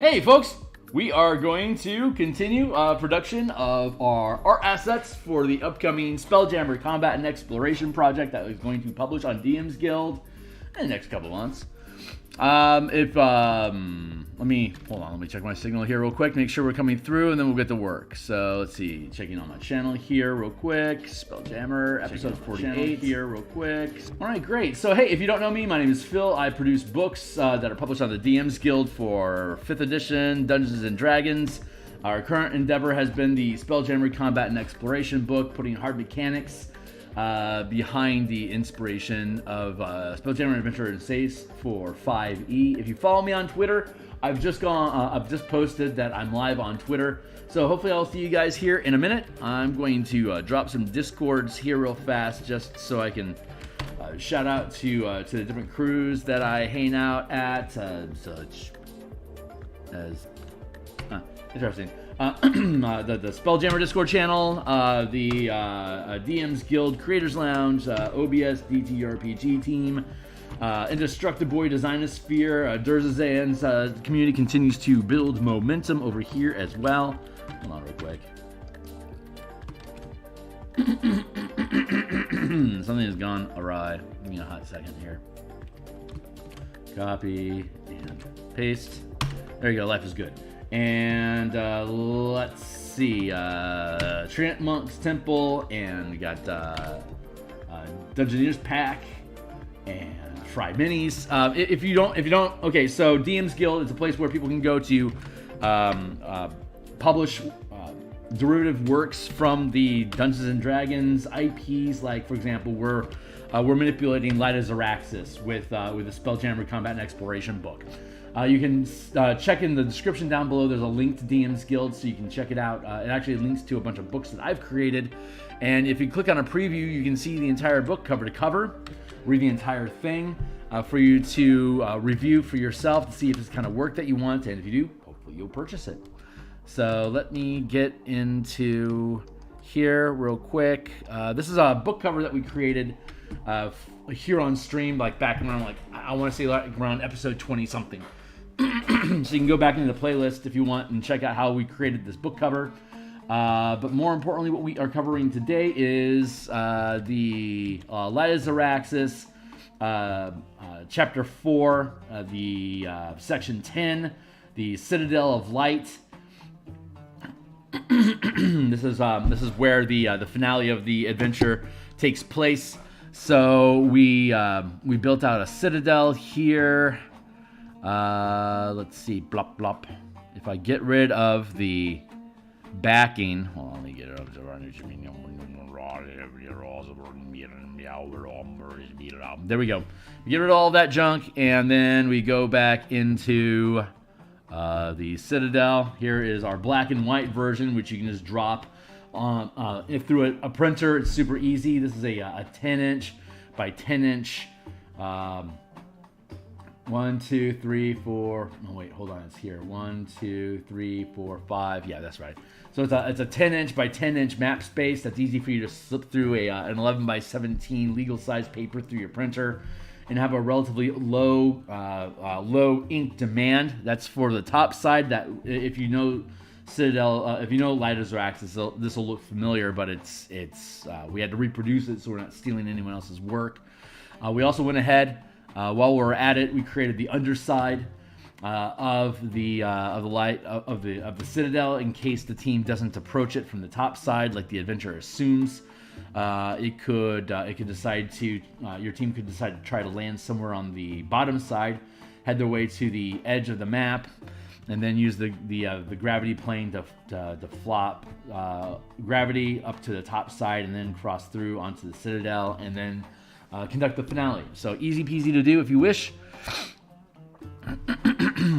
Hey folks, we are going to continue production of our art assets for the upcoming Spelljammer Combat and Exploration project that is going to publish on DMsGuild in the next couple of months. Let me check my signal here real quick, make sure we're coming through, and then we'll get to work. So let's see, checking on my channel here real quick. Spelljammer episode 48 here real quick. All right, great. So hey, if you don't know me, my name is Phil. I produce books that are published on the DMs Guild for 5th edition Dungeons and Dragons. Our current endeavor has been the Spelljammer Combat and Exploration book, putting hard mechanics behind the inspiration of Spelljammer Adventure and Sace for 5e. If you follow me on Twitter, I've just posted that I'm live on Twitter. So hopefully I'll see you guys here in a minute. I'm going to drop some Discords here real fast just so I can shout out to the different crews that I hang out at, such as interesting. The Spelljammer Discord channel, the DMs Guild Creators Lounge, OBS DTRPG team, Indestructible Boy Designosphere, Durzazan's community continues to build momentum over here as well. Hold on real quick. Something has gone awry. Give me a hot second here. Copy and paste. There you go, life is good. And let's see, Trant Monk's Temple, and we got Dungeoneers Pack and Fry Minis. If you don't, okay, so DM's Guild is a place where people can go to publish derivative works from the Dungeons and Dragons IPs. Like, for example, we're manipulating Light of Xaryxis with the Spelljammer Combat and Exploration book. You can check in the description down below. There's a link to DM's Guild, so you can check it out. It actually links to a bunch of books that I've created. And if you click on a preview, you can see the entire book cover to cover, read the entire thing for you to review for yourself to see if it's the kind of work that you want. And if you do, hopefully you'll purchase it. So let me get into here real quick. This is a book cover that we created here on stream, like back around, I want to say around episode 20 something. So you can go back into the playlist if you want and check out how we created this book cover. But more importantly, what we are covering today is the Light of Xaryxis, Chapter 4, the Section 10, the Citadel of Light. This is where the finale of the adventure takes place. So we built out a citadel here. Let's see, blop blop. If I get rid of the backing, hold on, let me get it up. There we go. We get rid of all that junk, and then we go back into the citadel. Here is our black and white version, which you can just drop on through a printer. It's super easy. This is a 10-inch by 10-inch. 1, 2, 3, 4. No, wait, hold on. It's here. 1, 2, 3, 4, 5. Yeah, that's right. So it's a 10-inch by 10-inch map space that's easy for you to slip through an 11 by 17 legal size paper through your printer and have a relatively low ink demand. That's for the top side. That if you know Citadel, if you know Light of Xaryxis, this will look familiar, but it's we had to reproduce it so we're not stealing anyone else's work. We also went ahead while we were at it. We created the underside of the light of the Citadel in case the team doesn't approach it from the top side like the adventure assumes. It could decide to your team could decide to try to land somewhere on the bottom side, head their way to the edge of the map, and then use the gravity plane to flop gravity up to the top side, and then cross through onto the Citadel, and then conduct the finale. So easy peasy to do if you wish.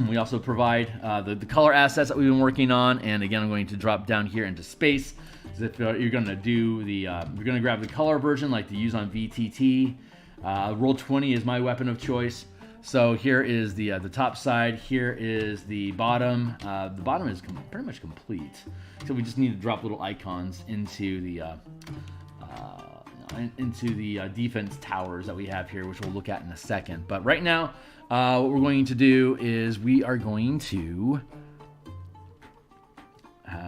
We also provide the color assets that we've been working on, and again, I'm going to drop down here into space. So if you're going to do you're going to grab the color version like to use on VTT. Roll20 is my weapon of choice. So here is the top side. Here is the bottom. The bottom is pretty much complete. So we just need to drop little icons into the. into the defense towers that we have here, which we'll look at in a second. But right now, what we're going to do is we are going to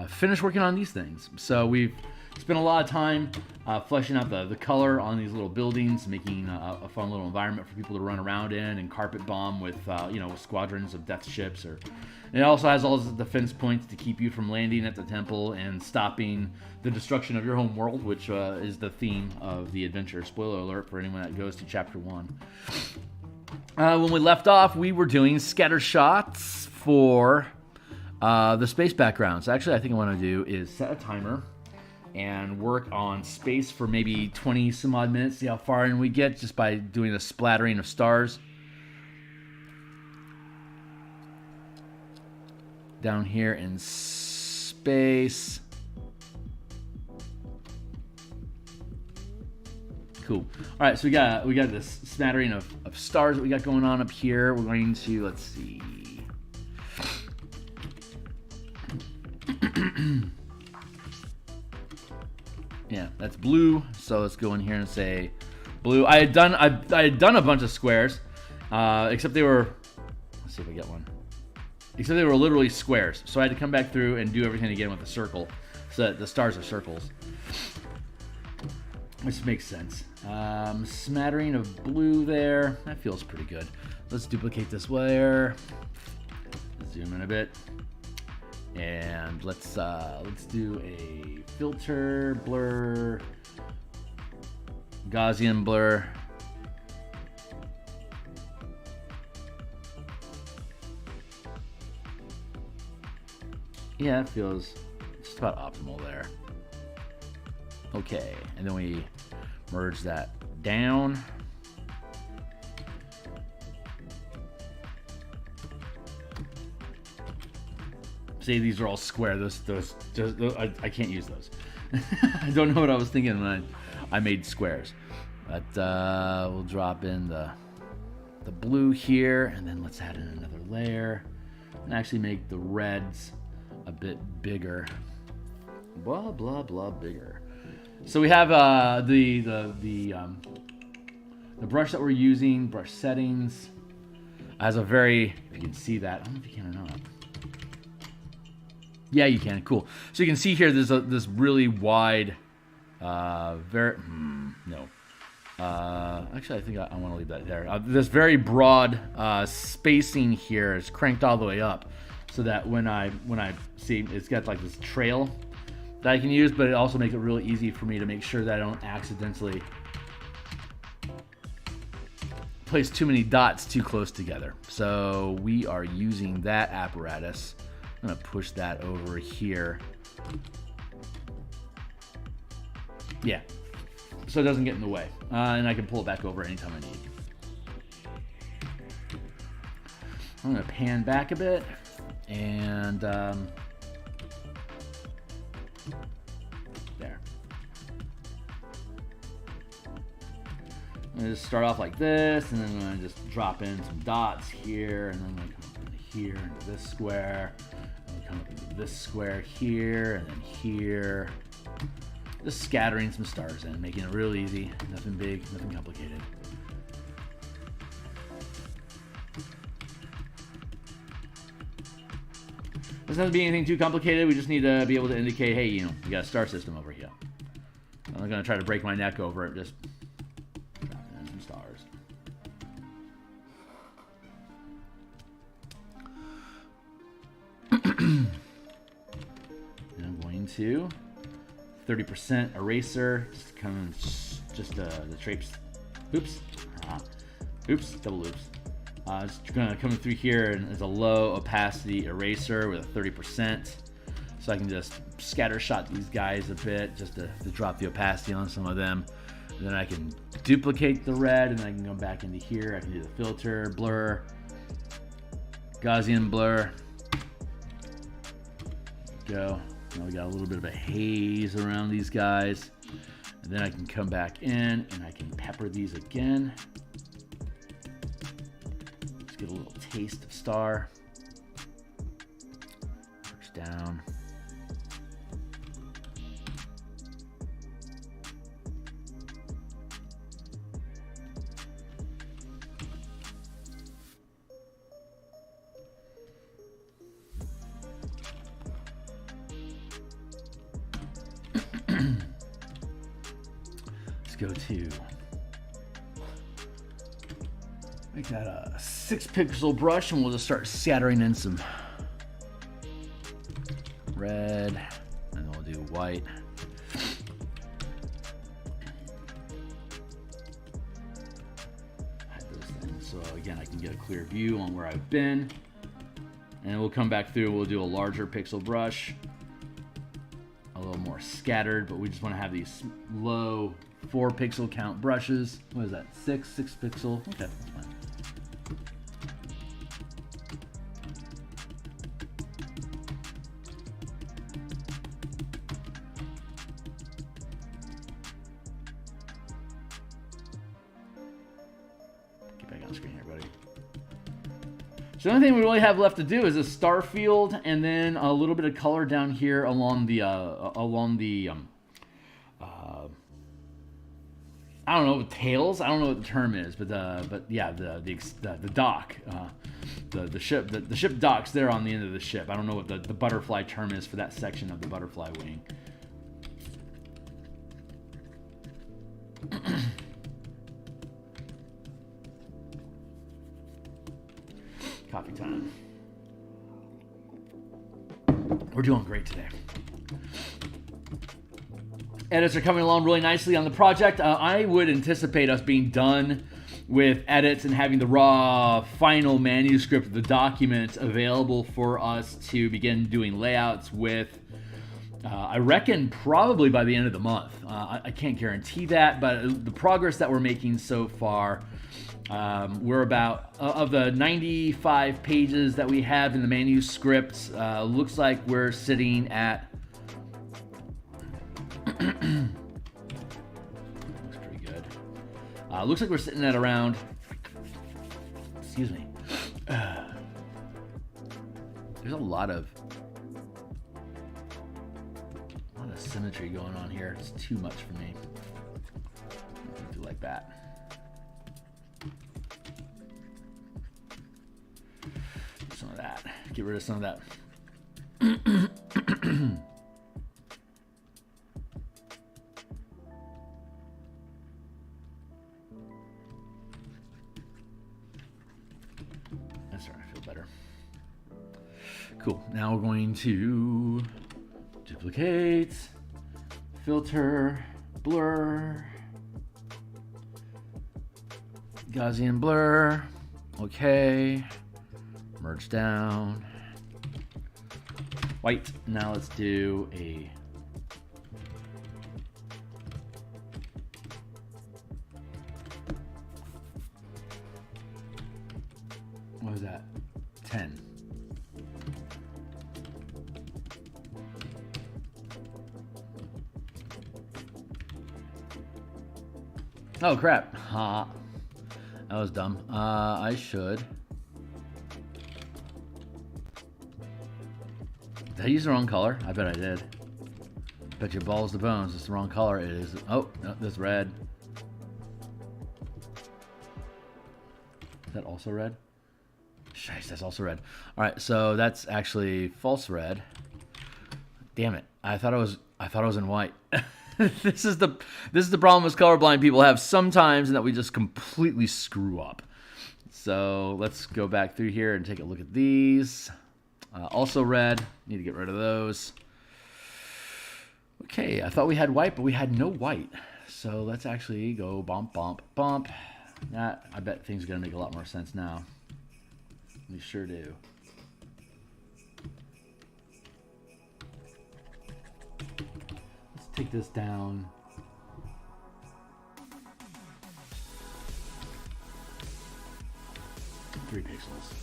finish working on these things. So we've spent a lot of time fleshing out the color on these little buildings, making a fun little environment for people to run around in and carpet bomb with, squadrons of death ships. And it also has all the defense points to keep you from landing at the temple and stopping the destruction of your home world, which is the theme of the adventure. Spoiler alert for anyone that goes to Chapter 1. When we left off, we were doing scatter shots for the space backgrounds. Actually, I think I want to do is set a timer and work on space for maybe 20 some odd minutes, see how far in we get just by doing a splattering of stars. Down here in space. Cool. All right, so we got this smattering of stars that we got going on up here. We're going to, let's see. Yeah, that's blue. So let's go in here and say blue. I had done a bunch of squares, except they were. Let's see if I get one. Except they were literally squares. So I had to come back through and do everything again with a circle, so that the stars are circles. Which makes sense. Smattering of blue there. That feels pretty good. Let's duplicate this layer. Zoom in a bit. And let's do a filter, blur, Gaussian blur. Yeah, it feels just about optimal there. Okay, and then we merge that down. See, these are all square. Those I can't use those. I don't know what I was thinking when I made squares. But we'll drop in the blue here, and then let's add in another layer and actually make the reds a bit bigger. Blah blah blah bigger. So we have the brush that we're using, brush settings, has a very, if you can see that, I don't know if you can or not. Yeah, you can. Cool. So you can see here, there's this really wide, Actually, I think I want to leave that there. This very broad spacing here is cranked all the way up, so that when I see, it's got like this trail that I can use, but it also makes it really easy for me to make sure that I don't accidentally place too many dots too close together. So we are using that apparatus. I'm going to push that over here. Yeah. So it doesn't get in the way. And I can pull it back over anytime I need. I'm going to pan back a bit. And there. I'm going to just start off like this. And then I'm going to just drop in some dots here. And then I'm going to come up into here, into this square. Come up into this square here, and then here. Just scattering some stars in, making it real easy. Nothing big, nothing complicated. Doesn't have to be anything too complicated. We just need to be able to indicate, hey, we got a star system over here. I'm not going to try to break my neck over it. Just dropping in some stars. And I'm going to 30% eraser, just the traits. Oops, double oops. Just gonna come through here, and there's a low opacity eraser with a 30%, so I can just scatter shot these guys a bit, just to drop the opacity on some of them. And then I can duplicate the red, and I can go back into here. I can do the filter, blur, Gaussian blur. Go. Now we got a little bit of a haze around these guys. And then I can come back in and I can pepper these again. Just get a little taste of star. Push down. go to make that a 6-pixel brush, and we'll just start scattering in some red, and then we'll do white. Hide those things so again I can get a clear view on where I've been. And we'll come back through, we'll do a larger pixel brush, a little more scattered, but we just want to have these low 4-pixel count brushes. What is that? 6 pixel? Okay, that's fine. Get back on screen here, buddy. So the only thing we really have left to do is a star field and then a little bit of color down here along the I don't know, tails. I don't know what the term is, but yeah, the dock, the ship docks there on the end of the ship. I don't know what the butterfly term is for that section of the butterfly wing. Coffee time. We're doing great today. Edits are coming along really nicely on the project. I would anticipate us being done with edits and having the raw final manuscript of the document available for us to begin doing layouts with. I reckon probably by the end of the month. I can't guarantee that, but the progress that we're making so far, we're about, of the 95 pages that we have in the manuscript, looks like we're sitting at, looks pretty good. Looks like we're sitting at around, excuse me, there's a lot of symmetry going on here. It's too much for me. Do like that. Some of that. Get rid of some of that. That's all right. I feel better. Cool. Now we're going to duplicate, filter, blur, Gaussian blur, okay, merge down, white. Now let's do a what was that? 10. Oh crap. That was dumb. I should. Did I use the wrong color? I bet I did. Bet your balls to bones. It's the wrong color. It is. Oh, no, this red. Is that also red? Shice, that's also red. All right, so that's actually false red. Damn it. I thought I was in white. This is the problem with colorblind people have sometimes, and that we just completely screw up. So let's go back through here and take a look at these. Also red. Need to get rid of those. Okay, I thought we had white, but we had no white. So let's actually go bump, bump, bump. That, I bet things are going to make a lot more sense now. They sure do. Take this down. Three pixels.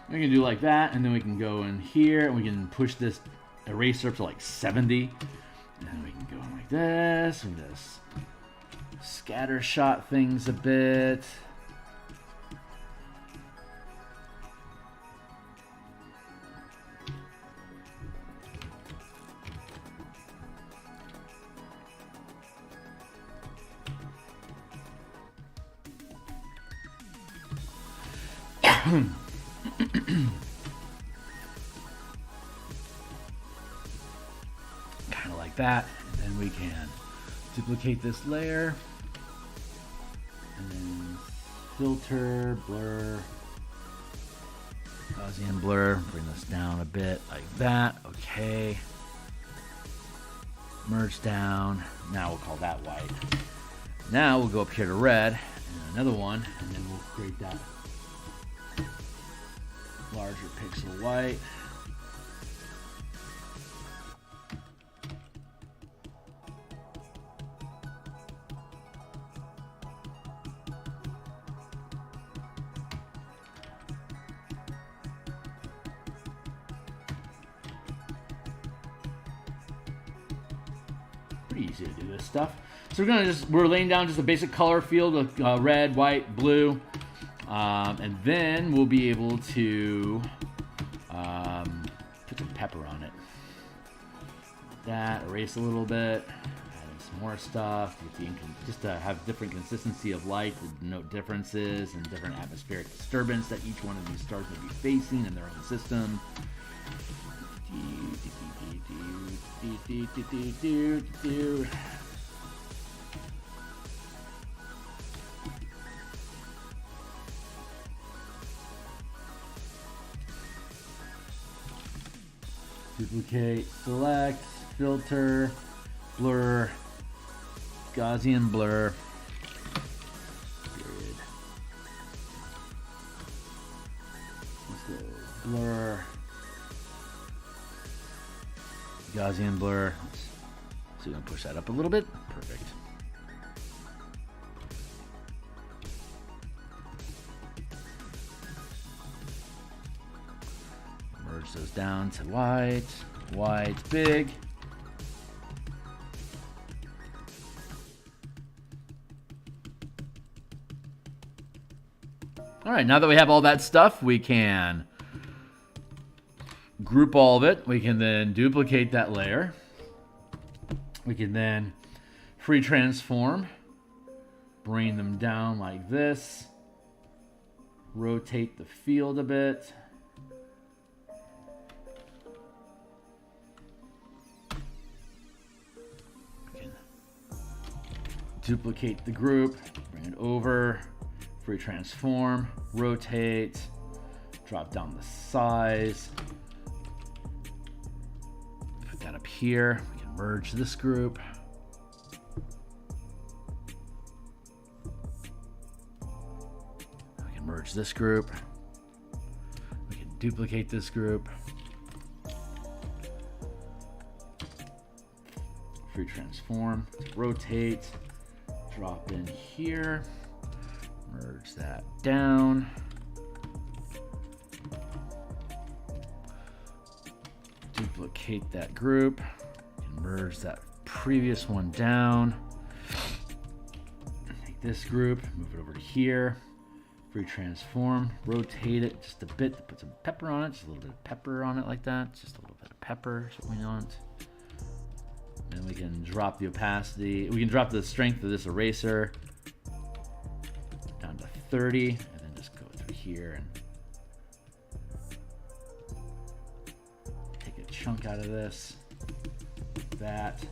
We can do like that, and then we can go in here, and we can push this eraser up to like 70. And then we can go in like this, and just scatter shot things a bit. Kind of like that. And then we can duplicate this layer. And then filter, blur, Gaussian blur. Bring this down a bit like that. Okay. Merge down. Now we'll call that white. Now we'll go up here to red and another one, and then we'll create that larger pixel white. Pretty easy to do this stuff. So we're laying down just a basic color field with red, white, blue, and then we'll be able to put some pepper on it. That, erase a little bit, add some more stuff, just to have different consistency of light, to denote differences and different atmospheric disturbance that each one of these stars may be facing in their own system. Duplicate, select, filter, blur, Gaussian blur, period. Let's go blur, Gaussian blur. So we're going to push that up a little bit. Perfect. Merge those down to white, white, big. All right, now that we have all that stuff, we can group all of it. We can then duplicate that layer. We can then free transform, bring them down like this, rotate the field a bit. We can duplicate the group, bring it over, free transform, rotate, drop down the size, put that up here. We can merge this group. We can merge this group. We can duplicate this group. Free transform, rotate, drop in here. Merge that down. Duplicate that group. And merge that previous one down. Take this group, move it over to here. Free transform, rotate it just a bit to put some pepper on it. Just a little bit of pepper on it like that. Just a little bit of pepper is what we want. And we can drop the opacity. We can drop the strength of this eraser 30, and then just go through here and take a chunk out of this, like that.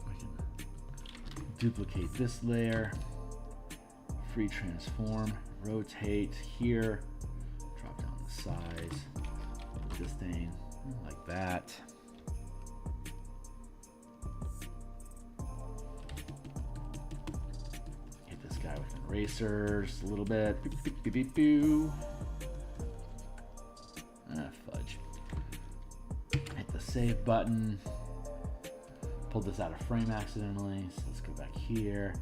We can duplicate this layer, free transform, rotate here, drop down the size, put this thing like that. Guy with erasers a little bit. Beep, beep, beep, beep, beep. Fudge. Hit the save button. Pulled this out of frame accidentally, so let's go back here.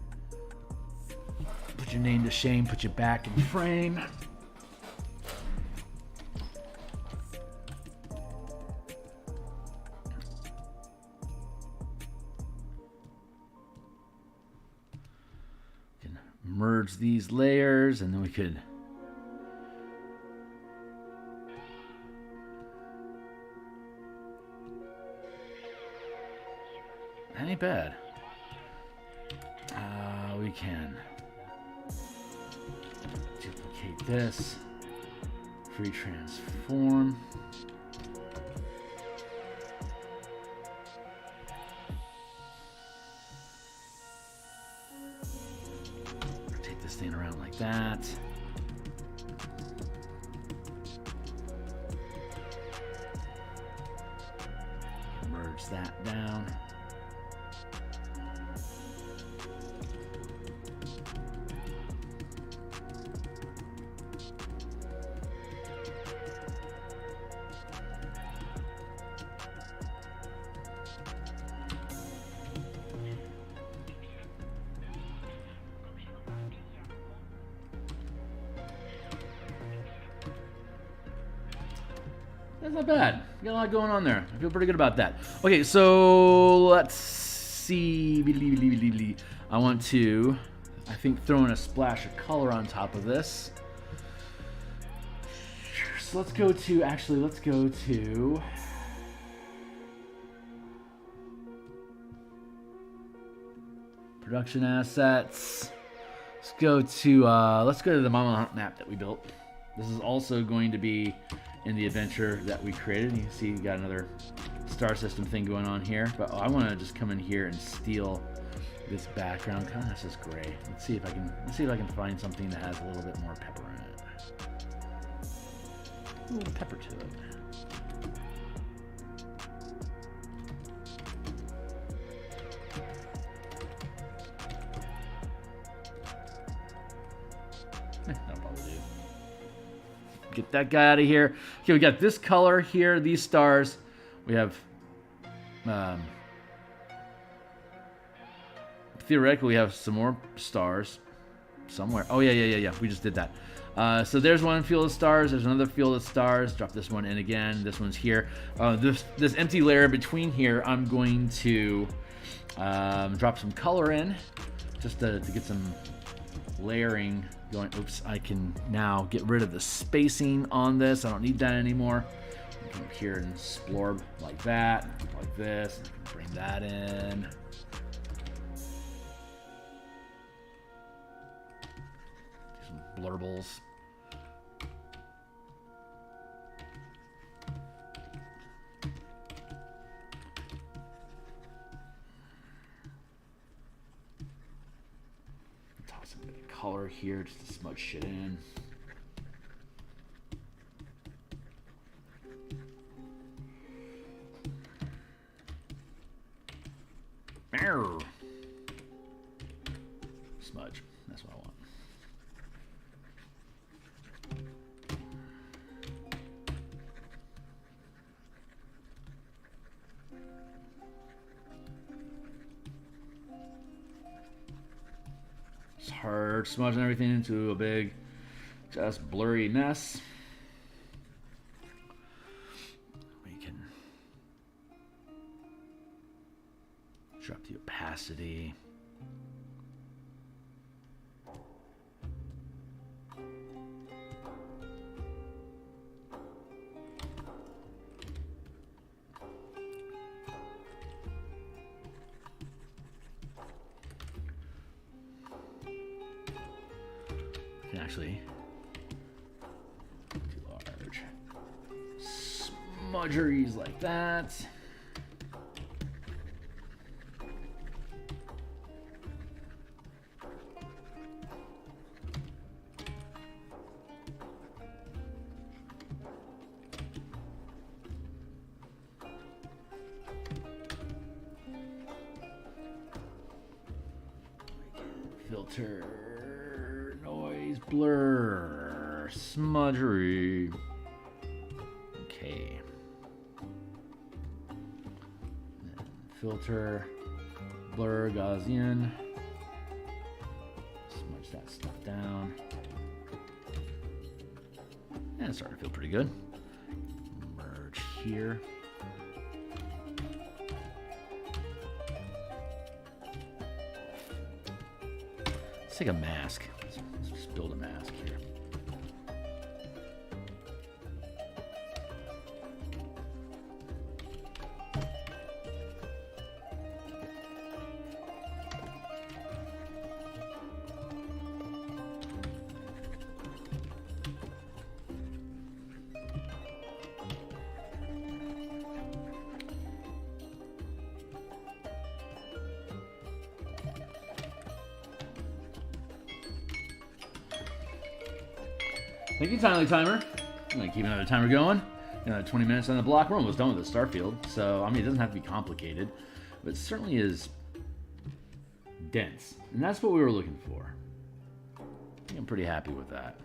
Put your name to shame, put you back in frame. Merge these layers, and then we could that ain't bad. We we can duplicate this, free transform. Rotate this thing around like that. Merge that down. That's not bad. Got a lot going on there. I feel pretty good about that. Okay, so let's see. I want to, I think, throw in a splash of color on top of this. So let's go to, actually, let's go to production assets. Let's go to the Mama Hunt map that we built. This is also going to be in the adventure that we created. You can see we got another star system thing going on here, but I want to just come in here and steal this background. Kind of has this gray. Let's see if I can find something that has a little bit more pepper in it. A little pepper to it. That'll probably do. Get that guy out of here. Okay, we got this color here, these stars. We have, theoretically, we have some more stars somewhere. Oh, yeah. We just did that. So there's one field of stars. There's another field of stars. Drop this one in again. This one's here. This empty layer between here, I'm going to drop some color in just to get some layering going. Oops, I can now get rid of the spacing on this. I don't need that anymore. I can come up here and splorb like that, like this. I can bring that in. Do some blurbles. Color here just to smudge shit in. Smudge. That's what I want. Hard smudging everything into a big, just blurry mess. We can drop the opacity. Actually, too large. Smudgeries like that. Filter. Blur, smudgery. Okay. Then filter, blur, Gaussian. Smudge that stuff down. And it's starting to feel pretty good. Merge here. Let's take a mask. Let's just build a mask here. Thank you, Timely Timer. I'm going to keep another timer going. Another 20 minutes on the block. We're almost done with the Starfield. So, I mean, it doesn't have to be complicated. But it certainly is dense. And that's what we were looking for. I think I'm pretty happy with that.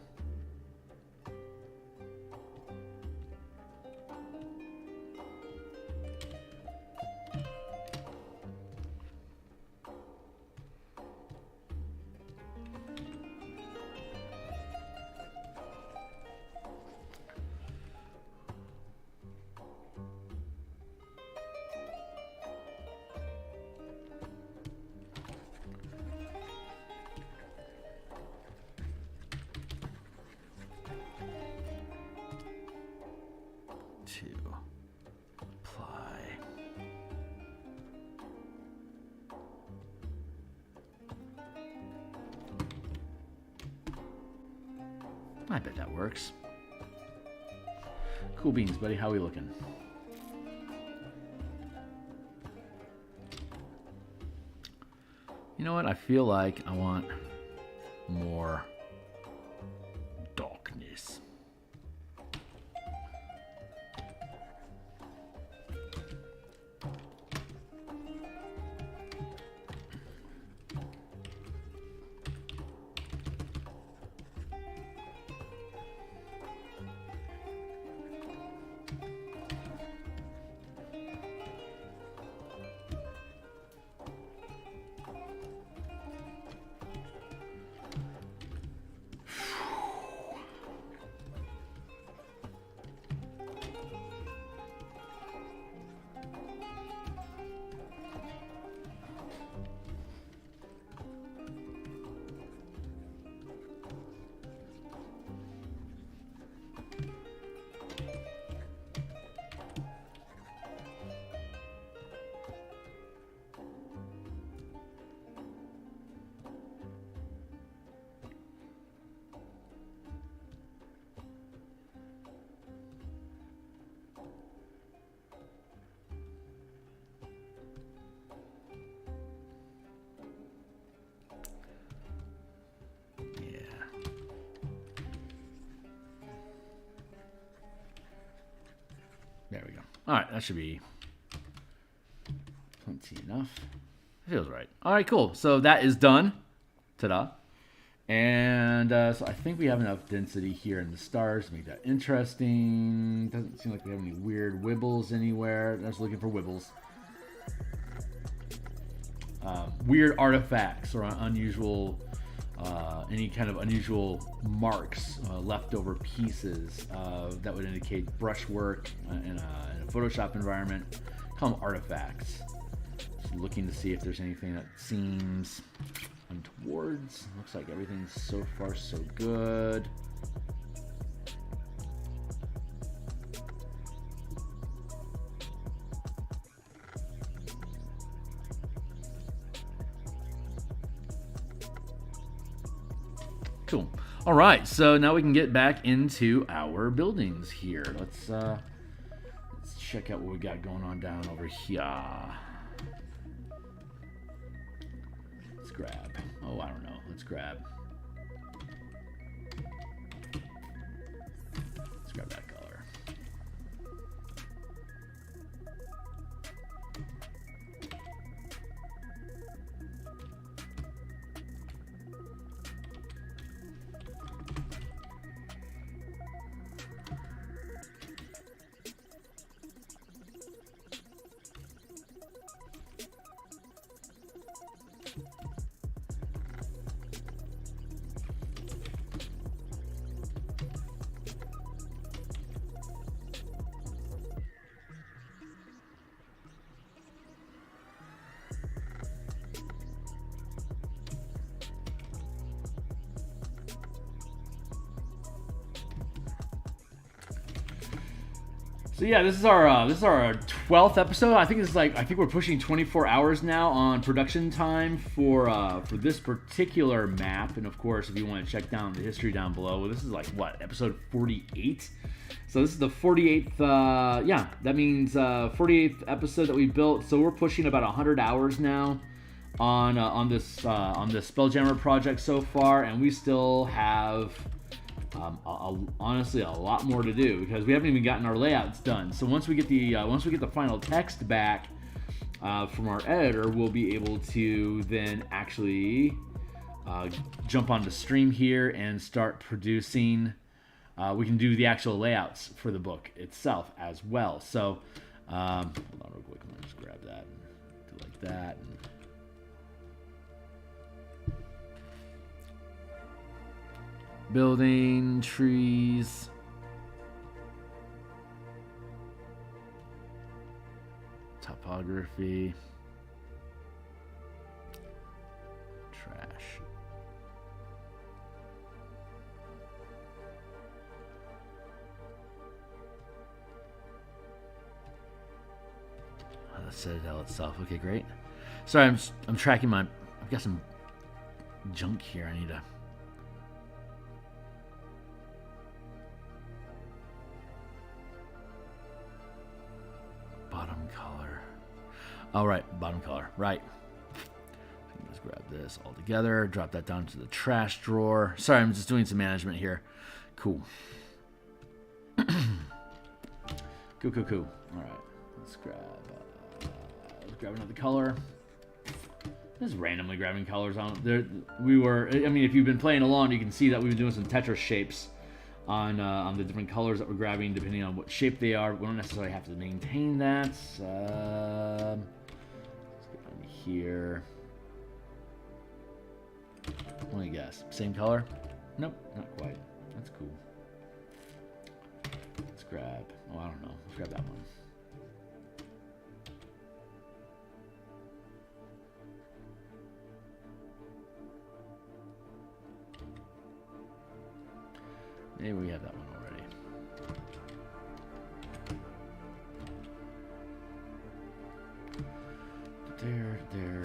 I bet that works. Cool beans, buddy. How we looking? You know what? I feel like I want more darkness. There we go. All right, that should be plenty enough. Feels right. All right, cool. So that is done. Ta-da. And so I think we have enough density here in the stars to make that interesting. Doesn't seem like we have any weird wibbles anywhere. I was looking for wibbles. Weird artifacts or unusual, any kind of unusual marks, leftover pieces that would indicate brushwork in a Photoshop environment. Call them artifacts. Just looking to see if there's anything that seems untowards. Looks like everything's so far so good. Cool. All right, so now we can get back into our buildings here. Let's check out what we got going on down over here. Let's grab. Oh, I don't know. Let's grab that color. So yeah, this is our 12th episode. I think we're pushing 24 hours now on production time for this particular map. And of course, if you want to check down the history down below, well, this is like what, episode 48. So this is the 48th. Yeah, that means 48th episode that we built. So we're pushing about 100 hours now on this Spelljammer project so far, and we still have Honestly, a lot more to do because we haven't even gotten our layouts done. So once we get the final text back from our editor, we'll be able to then actually jump onto stream here and start producing. We can do the actual layouts for the book itself as well. So hold on real quick. I'm gonna just grab that and do like that. Building, trees. Topography. Trash. Oh, the Citadel itself. Okay, great. Sorry, I'm tracking my. I've got some junk here. I need to. Bottom color. All right, bottom color. Right. Let's grab this all together. Drop that down to the trash drawer. Sorry, I'm just doing some management here. Cool. Cool. All right. Let's grab another color. Just randomly grabbing colors on there. I mean, if you've been playing along, you can see that we've been doing some Tetris shapes on the different colors that we're grabbing, depending on what shape they are. We don't necessarily have to maintain that. Let's get on here. Let me guess. Same color? Nope, not quite. That's cool. Let's grab. Oh, I don't know. Let's grab that one. Maybe we have that one already. There.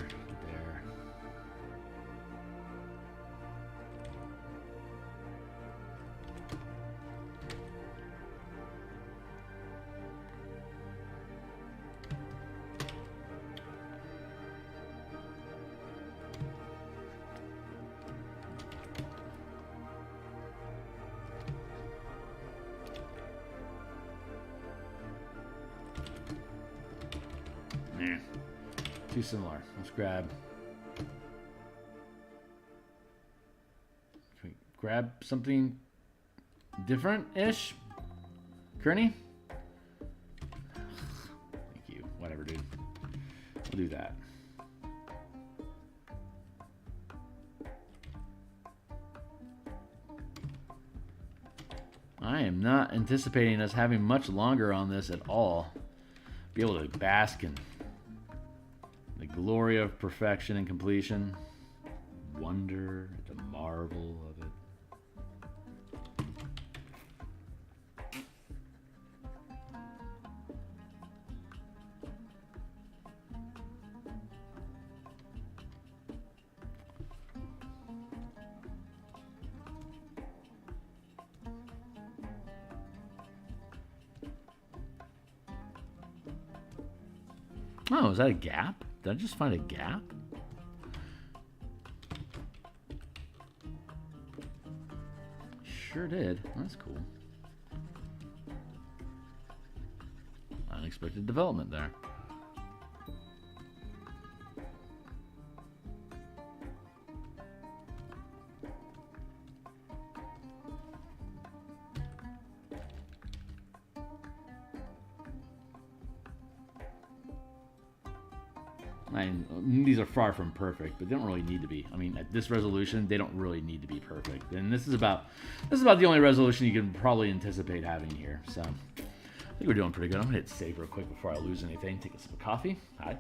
Too similar. Let's grab. Can we grab something different-ish? Kearney? Thank you. Whatever, dude. We'll do that. I am not anticipating us having much longer on this at all. Be able to bask in the glory of perfection and completion. Wonder at the marvel of it. Oh, is that a gap? Did I just find a gap? Sure did. That's cool. Unexpected development there. These are far from perfect, but they don't really need to be. I mean, at this resolution, they don't really need to be perfect. And this is about the only resolution you can probably anticipate having here. So I think we're doing pretty good. I'm gonna hit save real quick before I lose anything. Take a sip of coffee. Hi.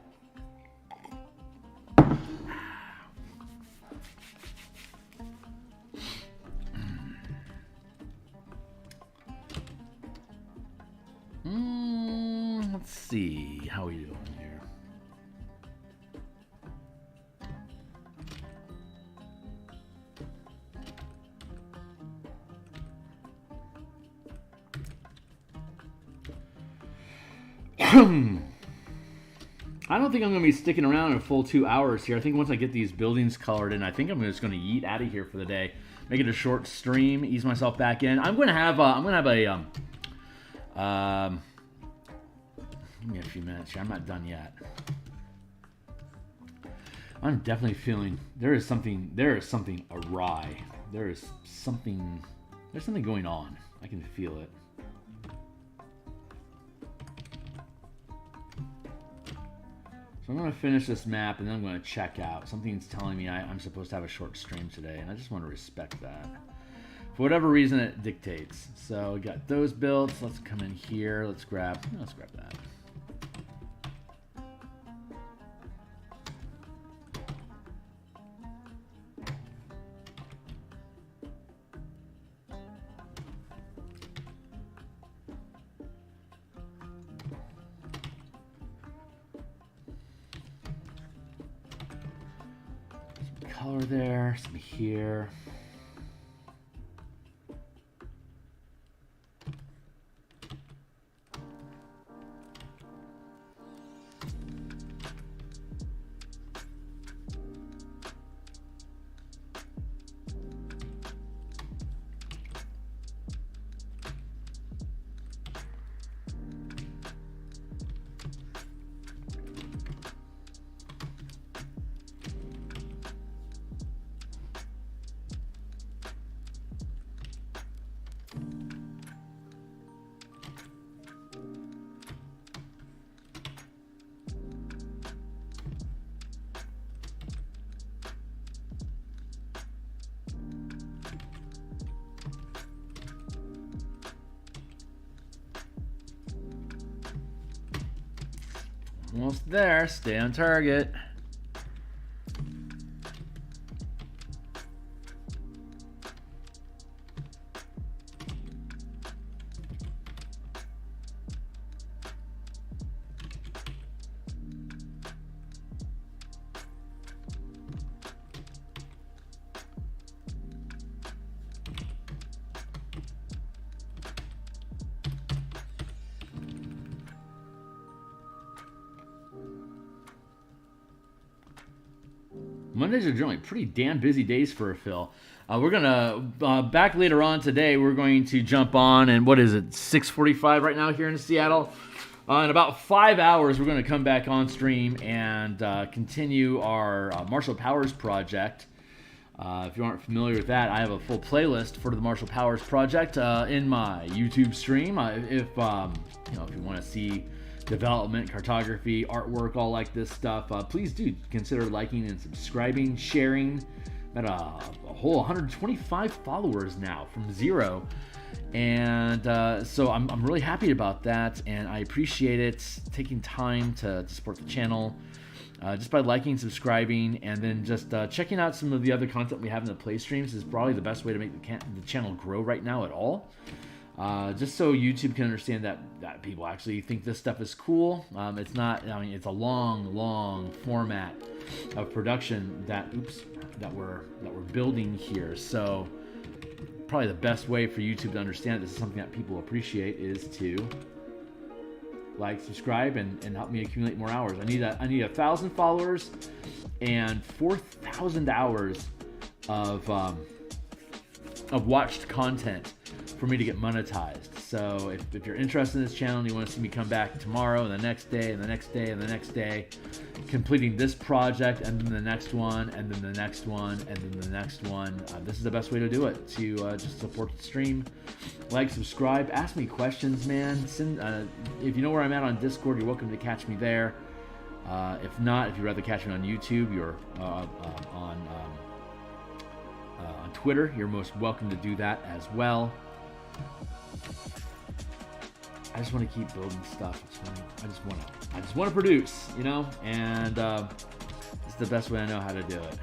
Let's see how we doing here. I don't think I'm going to be sticking around a full 2 hours here. I think once I get these buildings colored in, I think I'm just going to yeet out of here for the day. make it a short stream, ease myself back in. I'm gonna have a give me a few minutes here. I'm not done yet. I'm definitely feeling there is something awry. There's something going on. I can feel it. So I'm going to finish this map and then I'm going to check out. Something's telling me I'm supposed to have a short stream today, and I just want to respect that. For whatever reason, it dictates. So we got those built. Let's come in here. Let's grab that. Color there, some here. Almost there. Stay on target. Mondays are generally pretty damn busy days for a Phil. We're gonna back later on today. We're going to jump on, and what is it? 6:45 right now here in Seattle. In about 5 hours, we're going to come back on stream and continue our Martial Powers project. If you aren't familiar with that, I have a full playlist for the Martial Powers project in my YouTube stream. If you want to see development, cartography, artwork, all like this stuff, please do consider liking and subscribing, sharing. Got a whole 125 followers now from 0, and so I'm really happy about that, and I appreciate it, taking time to support the channel just by liking, subscribing, and then just checking out some of the other content we have in the play streams is probably the best way to make the channel grow right now at all. Just so YouTube can understand that people actually think this stuff is cool. It's not, I mean, it's a long format of production that we're building here. So probably the best way for YouTube to understand this is something that people appreciate is to like, subscribe, and help me accumulate more hours. I need 1,000 followers and 4,000 hours of watched content for me to get monetized. So if you're interested in this channel and you want to see me come back tomorrow and the next day and the next day and the next day, completing this project and then the next one and then the next one and then the next one, this is the best way to do it, to just support the stream. Like, subscribe, ask me questions, man. Send, if you know where I'm at on Discord, you're welcome to catch me there. If not, if you'd rather catch me on YouTube, you're on Twitter, you're most welcome to do that as well. I just want to keep building stuff. I just want to produce, you know, and it's the best way I know how to do it.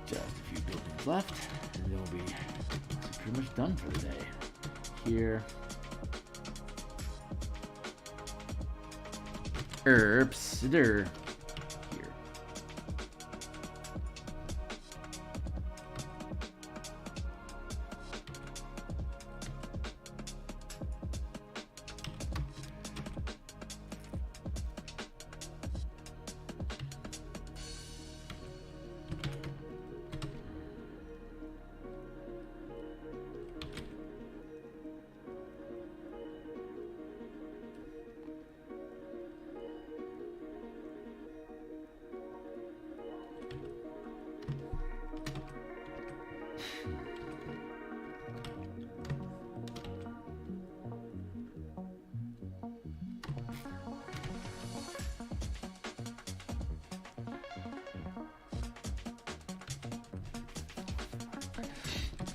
Just a few buildings left, and then we'll be pretty much done for the day. Here. Here.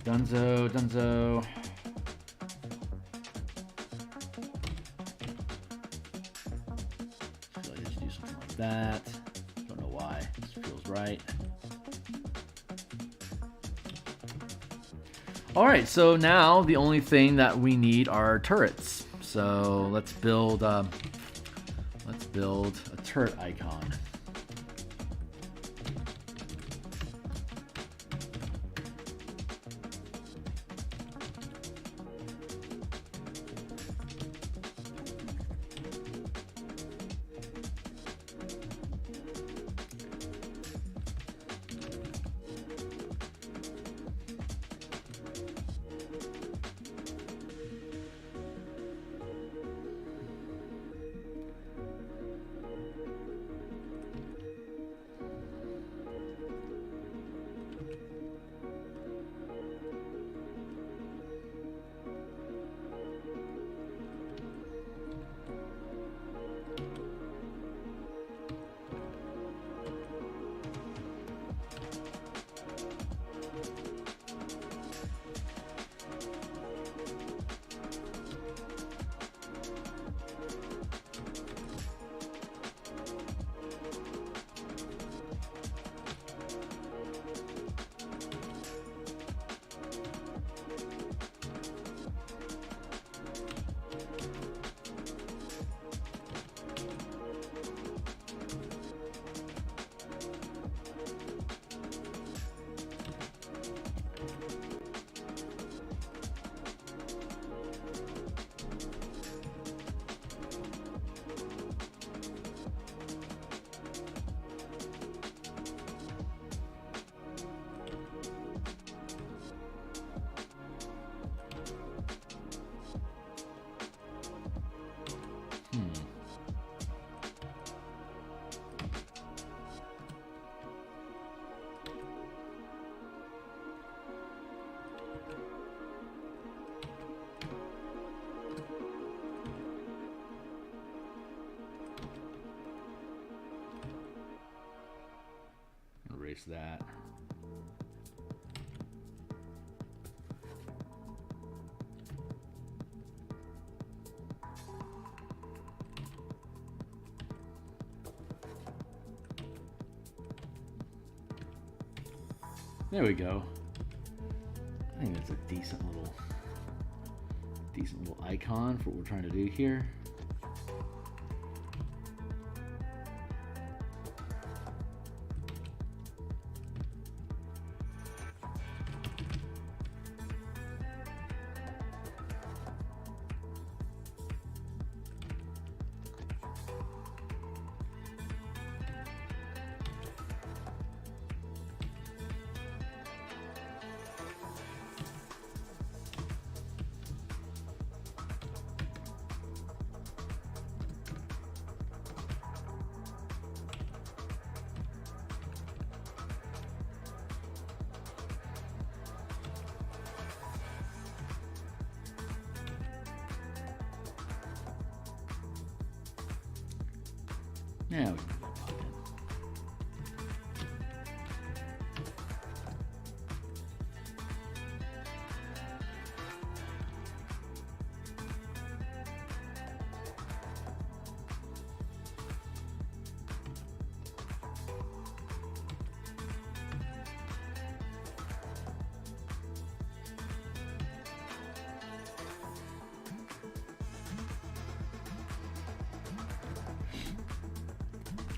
Dunzo, Dunzo. I feel like I should do something like that. Don't know why. This feels right. All right, so now the only thing that we need are turrets. So let's build a turret icon. Erase that. There we go. I think that's a decent little icon for what we're trying to do here. Yeah, we can put that in.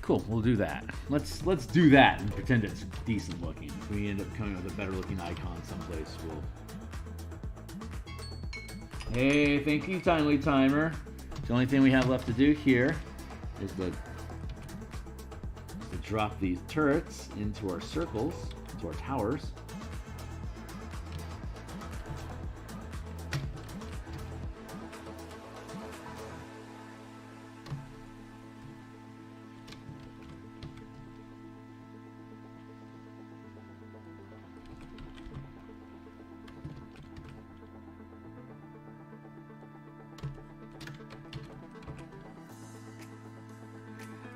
Cool, we'll do that. Let's do that and pretend it's decent looking. If we end up coming with a better looking icon someplace, we'll... Hey, thank you, Timely Timer. The only thing we have left to do here is to drop these turrets into our circles, into our towers.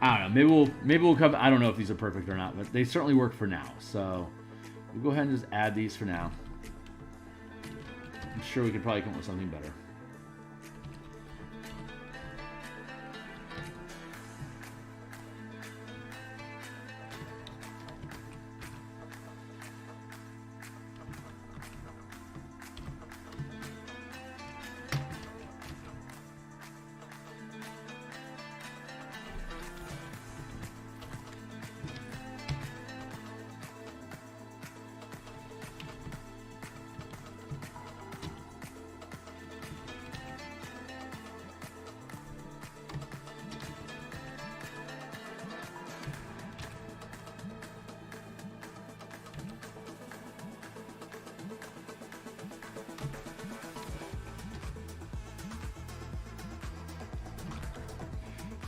I don't know. Maybe we'll come. I don't know if these are perfect or not, but they certainly work for now. So we'll go ahead and just add these for now. sure we could probably come up with something better.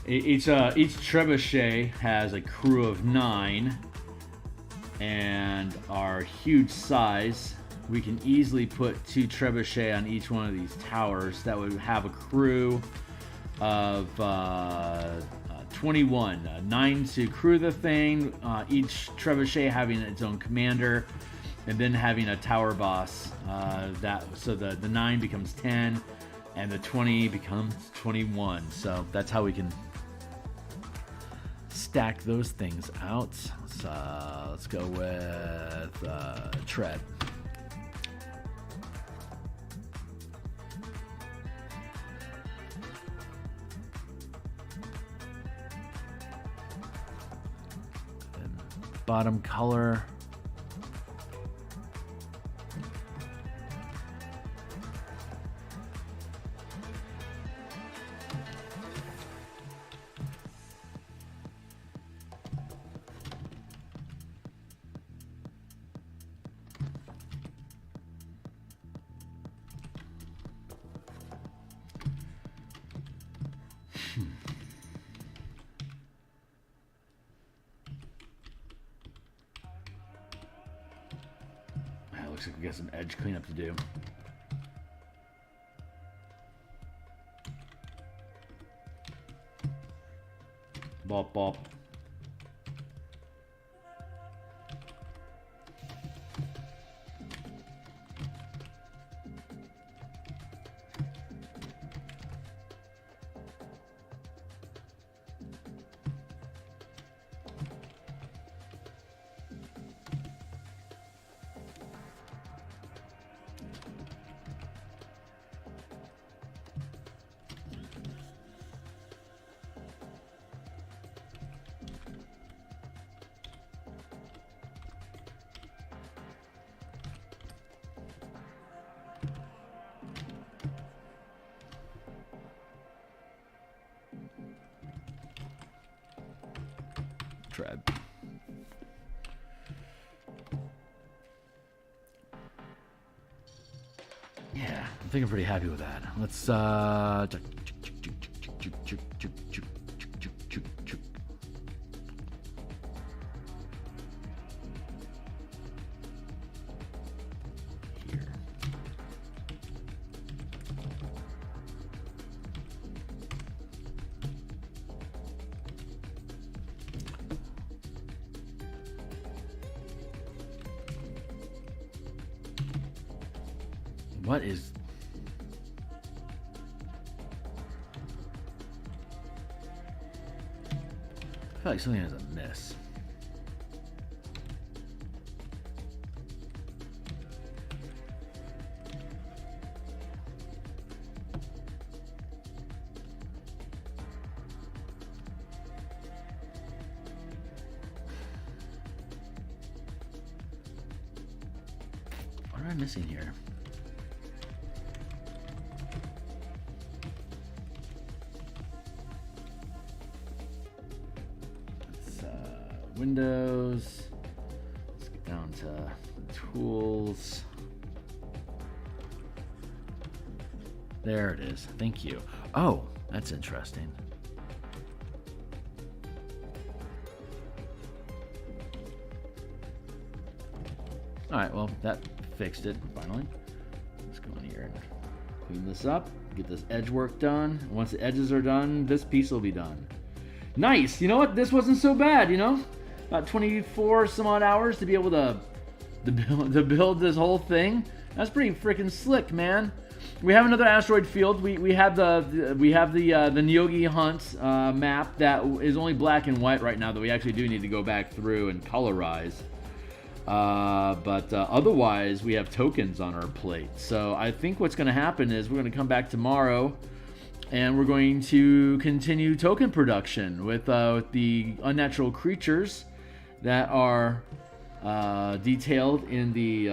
Each trebuchet has a crew of 9, and our huge size, we can easily put 2 trebuchet on each one of these towers. That would have a crew of 21, 9 to crew the thing. Each trebuchet having its own commander, and then having a tower boss. So the 9 becomes 10, and the 20 becomes 21. So that's how we can stack those things out. Let's go with tread. And bottom color. Looks like we got some edge cleanup to do. Bop, bop. Tread. Yeah, I think I'm pretty happy with that. Let's what is... I feel like something is amiss. What am I missing here? Windows. Let's get down to tools. There it is. Thank you. Oh, that's interesting. All right, well, that fixed it finally. Let's go in here and clean this up, get this edge work done. Once the edges are done, this piece will be done. Nice. You know what? This wasn't so bad, you know? About 24 some odd hours to be able to to build this whole thing. That's pretty freaking slick, man. We have another asteroid field. We have the Nyogi Hunt map that is only black and white right now, that we actually do need to go back through and colorize. But otherwise, we have tokens on our plate. So I think what's going to happen is we're going to come back tomorrow, and we're going to continue token production with the unnatural creatures that are detailed in the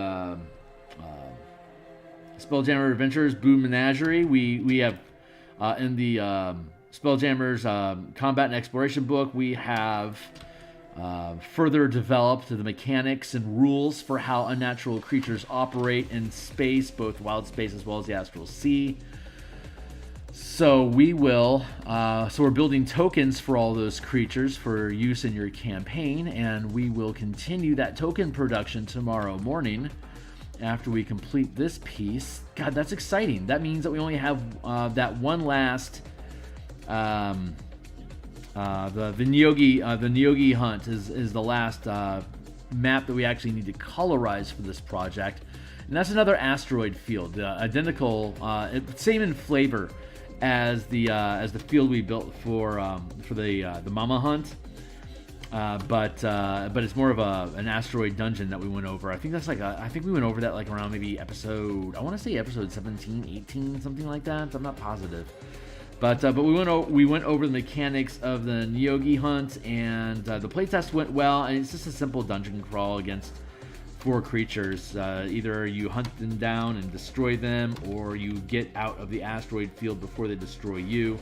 Spelljammer Adventures Boo Menagerie. We have in the Spelljammer's Combat and Exploration book, we have further developed the mechanics and rules for how unnatural creatures operate in space, both wild space as well as the astral sea. So we will, so we're building tokens for all those creatures for use in your campaign, and we will continue that token production tomorrow morning after we complete this piece. God, that's exciting. That means that we only have that one last, the Nyogi Hunt is the last map that we actually need to colorize for this project, and that's another asteroid field, identical, same in flavor as the field we built for the Mama Hunt, but it's more of an asteroid dungeon that we went over. I think that's I think we went over that like around maybe episode, I want to say episode 17, 18, something like that. I'm not positive, but we went over the mechanics of the Nyogi Hunt, and the playtest went well. And it's just a simple dungeon crawl against 4 creatures. Either you hunt them down and destroy them, or you get out of the asteroid field before they destroy you.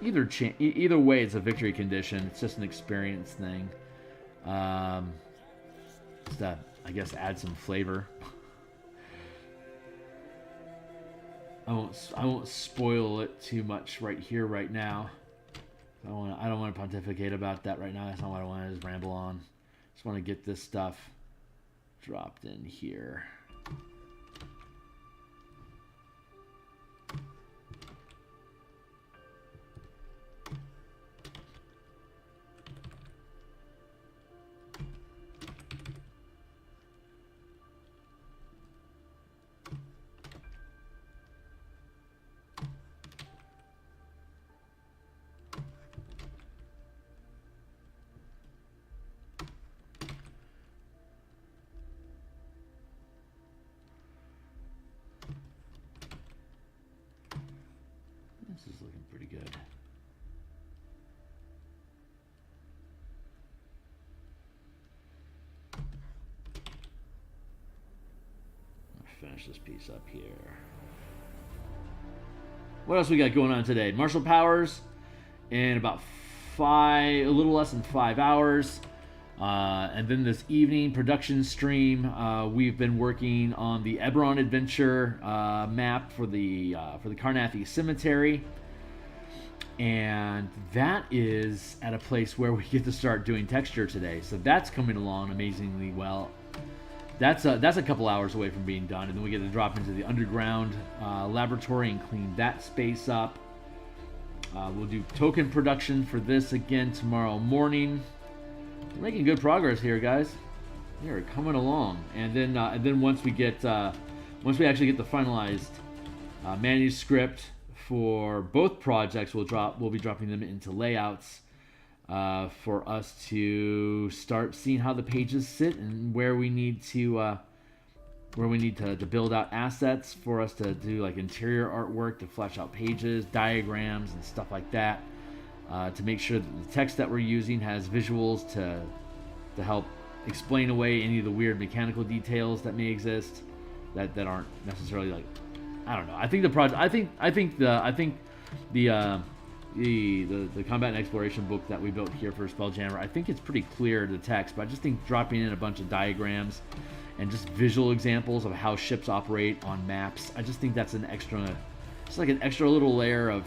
Either way, it's a victory condition. It's just an experience thing. Just to, I guess, add some flavor. I won't spoil it too much right here, right now. I don't want to pontificate about that right now. That's not what I want to just ramble on. Just want to get this stuff dropped in here. This is looking pretty good. I'll finish this piece up here. What else we got going on today? Martial powers in about a little less than 5 hours. And then this evening production stream, we've been working on the Eberron Adventure map for the Carnathi Cemetery, and that is at a place where we get to start doing texture today. So that's coming along amazingly well. That's a couple hours away from being done, and then we get to drop into the underground laboratory and clean that space up. We'll do token production for this again tomorrow morning. We're making good progress here, guys. We're coming along, and then once we actually get the finalized manuscript for both projects, we'll be dropping them into layouts for us to start seeing how the pages sit and where we need to build out assets for us to do like interior artwork to flesh out pages, diagrams, and stuff like that. To make sure that the text that we're using has visuals to help explain away any of the weird mechanical details that may exist that aren't necessarily, like, I don't know. I think the project, I think the combat and exploration book that we built here for Spelljammer, I think it's pretty clear, the text, but I just think dropping in a bunch of diagrams and just visual examples of how ships operate on maps, I just think that's an extra, it's like an extra little layer of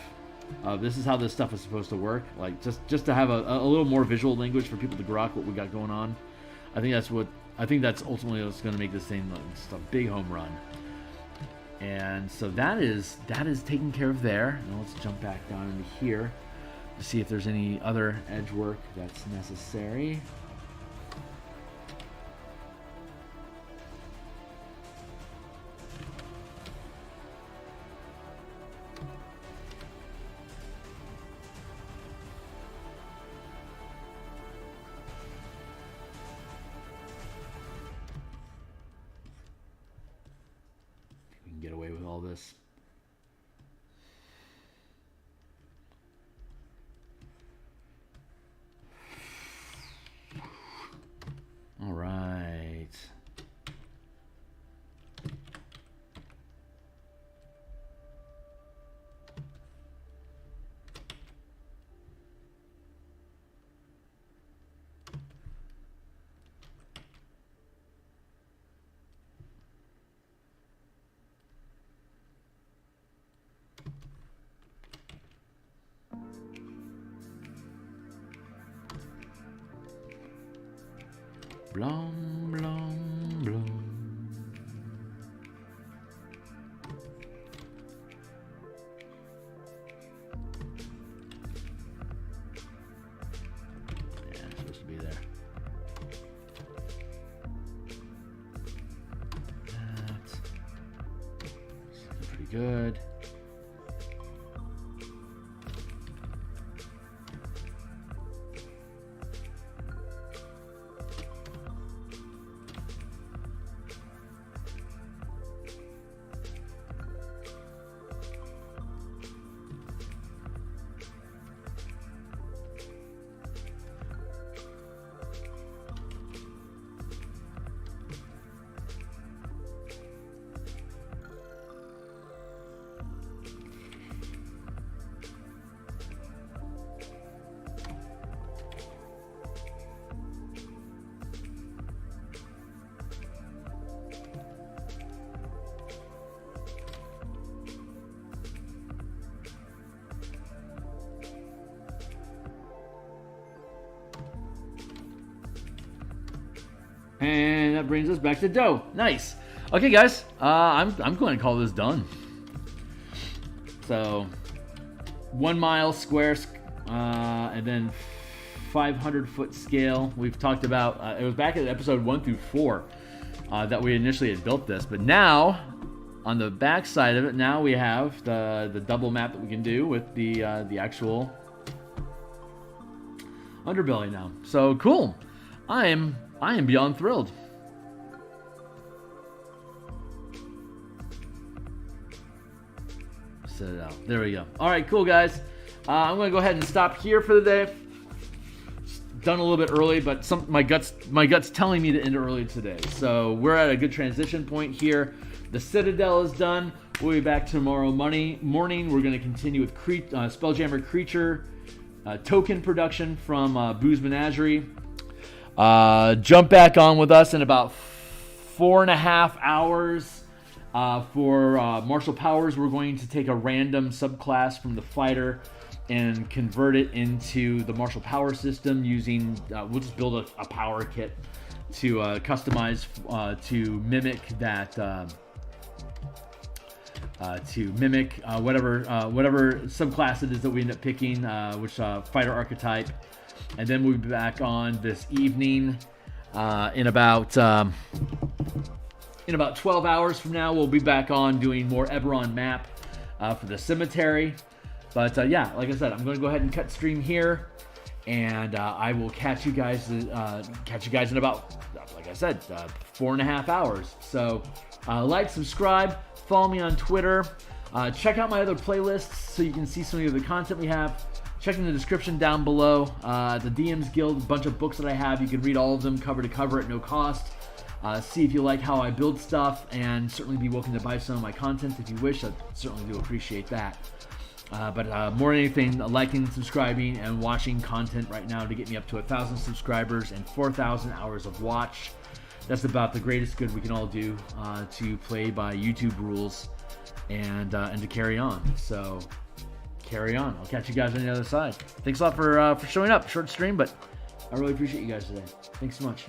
this is how this stuff is supposed to work. Like just to have a little more visual language for people to grok what we got going on. I think that's ultimately what's going to make this thing just a big home run. And so that is taken care of there. Now let's jump back down into here to see if there's any other edge work that's necessary. this. All right. Blum, blum, blum. Yeah, it's supposed to be there. That's looking pretty good. And that brings us back to dough. Nice. Okay, guys. I'm going to call this done. So, 1 mile square, and then 500-foot scale. We've talked about. It was back at episode 1 through 4 that we initially had built this, but now on the back side of it, now we have the double map that we can do with the actual underbelly now. So cool. I am beyond thrilled. Set it out. There we go. All right, cool, guys. I'm going to go ahead and stop here for the day. Done a little bit early, but my gut's telling me to end early today. So we're at a good transition point here. The Citadel is done. We'll be back tomorrow morning. We're going to continue with Spelljammer creature token production from Boo's Menagerie. Jump back on with us in about 4.5 hours for martial powers. We're going to take a random subclass from the fighter and convert it into the martial power system using we'll just build a power kit to customize to mimic that whatever subclass it is that we end up picking, which fighter archetype. And then we'll be back on this evening in about 12 hours from now. We'll be back on doing more Eberron map for the cemetery. But yeah, like I said, I'm going to go ahead and cut stream here, and I will catch you guys in about, like I said, 4.5 hours. So like, subscribe, follow me on Twitter, check out my other playlists so you can see some of the content we have. Check in the description down below. The DMsGuild, a bunch of books that I have. You can read all of them cover to cover at no cost. See if you like how I build stuff, and certainly be welcome to buy some of my content if you wish. I certainly do appreciate that. But more than anything, liking, subscribing, and watching content right now to get me up to 1,000 subscribers and 4,000 hours of watch. That's about the greatest good we can all do to play by YouTube rules and to carry on. So carry on. I'll catch you guys on the other side. Thanks a lot for showing up. Short stream, but I really appreciate you guys today. Thanks so much.